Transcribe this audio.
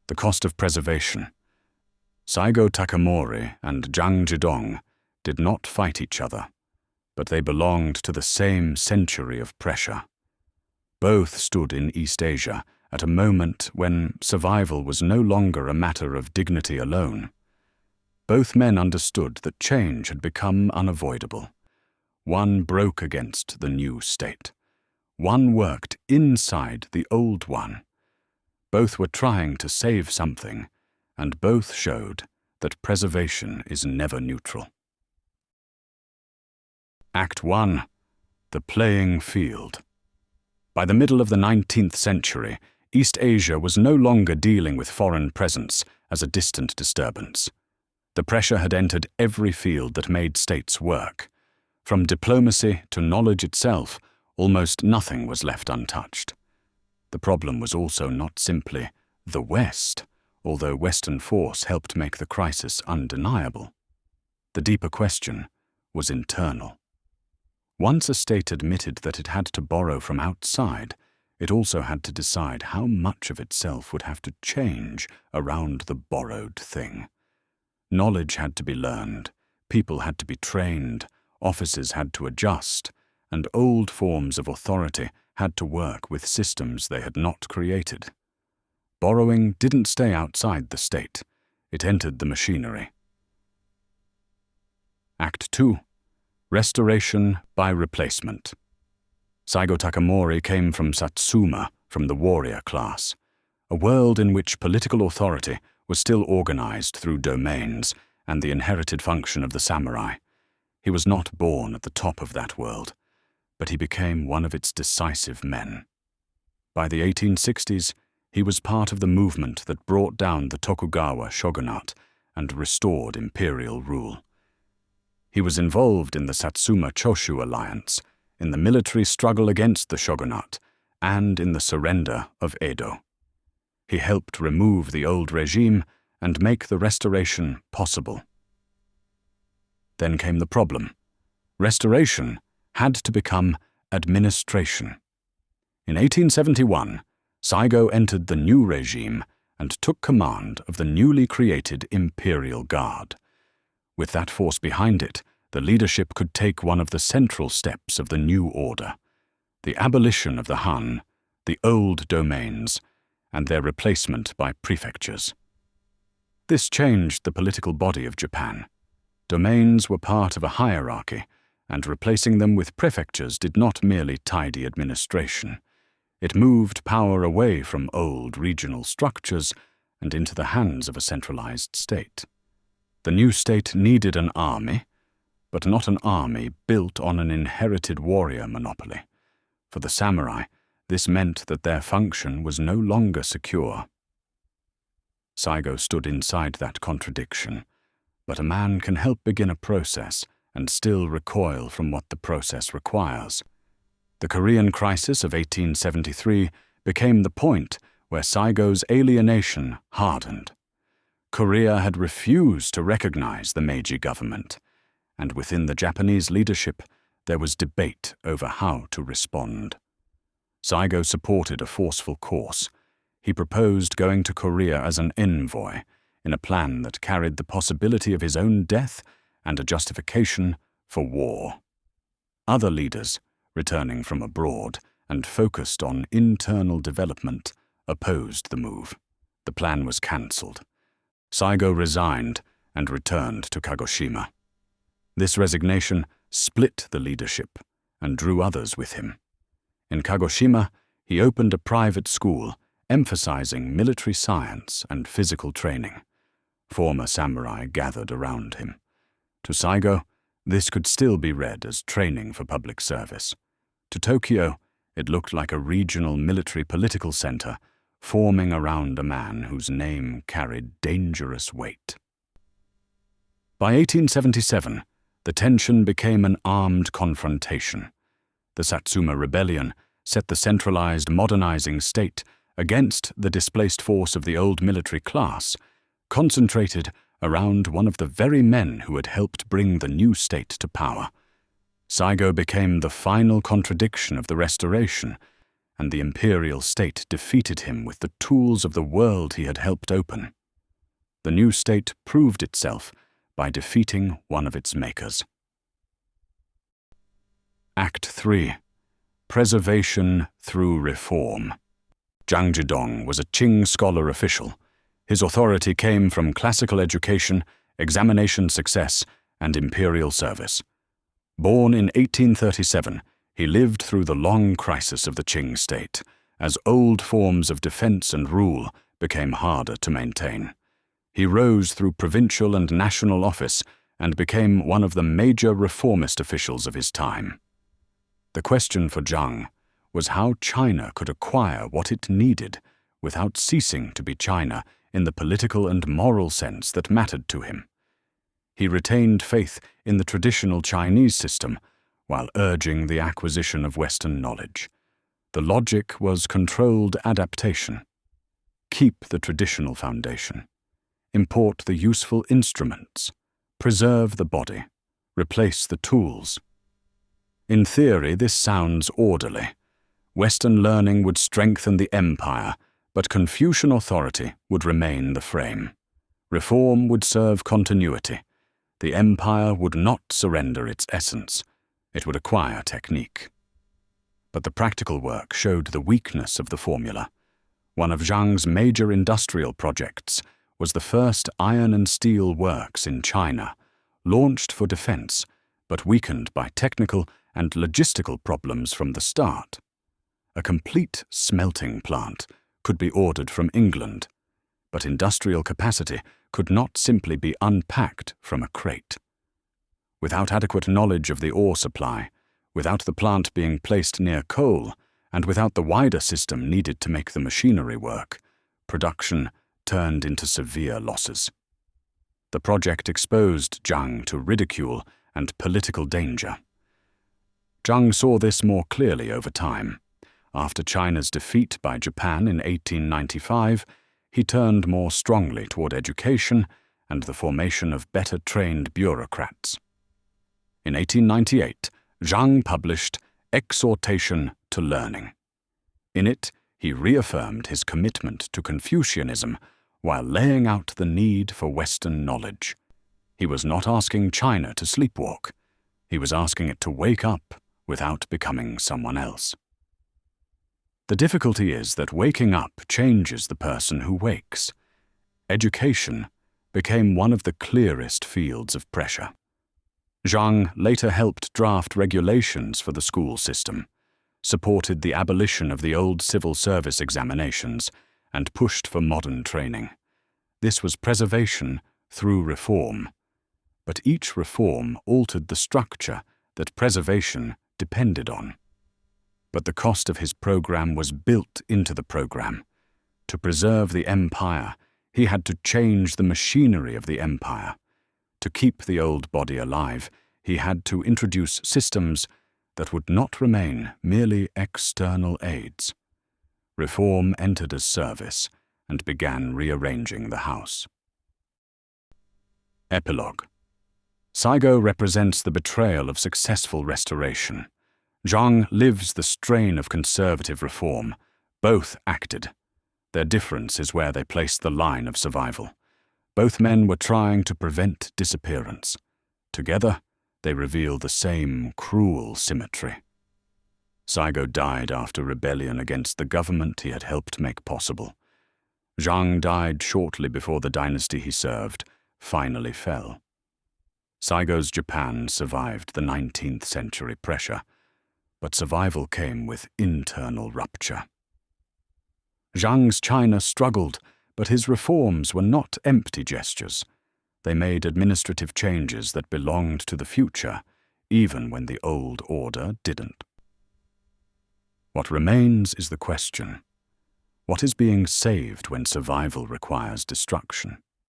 The cost of preservation. Saigō Takamori and Zhang Zhidong did not fight each other, but they belonged to the same century of pressure. Both stood in East Asia at a moment when survival was no longer a matter of dignity alone. Both men understood that change had become unavoidable. One broke against the new state. One worked inside the old one. Both were trying to save something, and both showed that preservation is never neutral. Act 1. The Playing Field. By the middle of the 19th century, East Asia was no longer dealing with foreign presence as a distant disturbance. The pressure had entered every field that made states work. From diplomacy to knowledge itself, almost nothing was left untouched. The problem was also not simply the West, although Western force helped make the crisis undeniable. The deeper question was internal. Once a state admitted that it had to borrow from outside, it also had to decide how much of itself would have to change around the borrowed thing. Knowledge had to be learned, people had to be trained, offices had to adjust, and old forms of authority had to work with systems they had not created. Borrowing didn't stay outside the state, it entered the machinery. Act 2. Restoration by replacement. Saigō Takamori came from Satsuma, from the warrior class, a world in which political authority was still organized through domains and the inherited function of the samurai. He was not born at the top of that world, but he became one of its decisive men. By the 1860s, he was part of the movement that brought down the Tokugawa shogunate and restored imperial rule. He was involved in the Satsuma-Choshu alliance, in the military struggle against the shogunate, and in the surrender of Edo. He helped remove the old regime and make the restoration possible. Then came the problem. Restoration had to become administration. In 1871, Saigō entered the new regime and took command of the newly created Imperial Guard. With that force behind it, the leadership could take one of the central steps of the new order, the abolition of the Han, the old domains, and their replacement by prefectures. This changed the political body of Japan. Domains were part of a hierarchy, and replacing them with prefectures did not merely tidy administration. It moved power away from old regional structures and into the hands of a centralized state. The new state needed an army, but not an army built on an inherited warrior monopoly. For the samurai, this meant that their function was no longer secure. Saigō stood inside that contradiction, but a man can help begin a process and still recoil from what the process requires. The Korean crisis of 1873 became the point where Saigō's alienation hardened. Korea had refused to recognize the Meiji government, and within the Japanese leadership there was debate over how to respond. Saigō supported a forceful course. He proposed going to Korea as an envoy, in a plan that carried the possibility of his own death and a justification for war. Other leaders, returning from abroad and focused on internal development, opposed the move. The plan was cancelled. Saigō resigned and returned to Kagoshima. This resignation split the leadership and drew others with him. In Kagoshima, he opened a private school emphasizing military science and physical training. Former samurai gathered around him. To Saigō, this could still be read as training for public service. To Tokyo, it looked like a regional military political center forming around a man whose name carried dangerous weight. By 1877, the tension became an armed confrontation. The Satsuma rebellion set the centralized modernizing state against the displaced force of the old military class, concentrated around one of the very men who had helped bring the new state to power. Saigō became the final contradiction of the Restoration, and the imperial state defeated him with the tools of the world he had helped open. The new state proved itself by defeating one of its makers. Act 3. Preservation through Reform. Zhang Zhidong was a Qing scholar official. His authority came from classical education, examination success, and imperial service. Born in 1837, he lived through the long crisis of the Qing state, as old forms of defense and rule became harder to maintain. He rose through provincial and national office and became one of the major reformist officials of his time. The question for Zhang was how China could acquire what it needed without ceasing to be China in the political and moral sense that mattered to him. He retained faith in the traditional Chinese system while urging the acquisition of Western knowledge. The logic was controlled adaptation. Keep the traditional foundation. Import the useful instruments. Preserve the body. Replace the tools. In theory, this sounds orderly. Western learning would strengthen the empire, but Confucian authority would remain the frame. Reform would serve continuity. The empire would not surrender its essence. It would acquire technique. But the practical work showed the weakness of the formula. One of Zhang's major industrial projects was the first iron and steel works in China, launched for defense, but weakened by technical and logistical problems from the start. A complete smelting plant could be ordered from England, but industrial capacity could not simply be unpacked from a crate. Without adequate knowledge of the ore supply, without the plant being placed near coal, and without the wider system needed to make the machinery work, production turned into severe losses. The project exposed Zhang to ridicule and political danger. Zhang saw this more clearly over time. After China's defeat by Japan in 1895, he turned more strongly toward education and the formation of better-trained bureaucrats. In 1898, Zhang published Exhortation to Learning. In it, he reaffirmed his commitment to Confucianism while laying out the need for Western knowledge. He was not asking China to sleepwalk. He was asking it to wake up without becoming someone else. The difficulty is that waking up changes the person who wakes. Education became one of the clearest fields of pressure. Zhang later helped draft regulations for the school system, supported the abolition of the old civil service examinations, and pushed for modern training. This was preservation through reform. But each reform altered the structure that preservation depended on. But the cost of his program was built into the program. To preserve the empire, he had to change the machinery of the empire. To keep the old body alive, he had to introduce systems that would not remain merely external aids. Reform entered as service and began rearranging the house. Epilogue. Saigō represents the betrayal of successful restoration. Zhang lives the strain of conservative reform. Both acted. Their difference is where they placed the line of survival. Both men were trying to prevent disappearance. Together, they reveal the same cruel symmetry. Saigō died after rebellion against the government he had helped make possible. Zhang died shortly before the dynasty he served finally fell. Saigō's Japan survived the 19th century pressure, but survival came with internal rupture. Zhang's China struggled, but his reforms were not empty gestures. They made administrative changes that belonged to the future, even when the old order didn't. What remains is the question: what is being saved when survival requires destruction?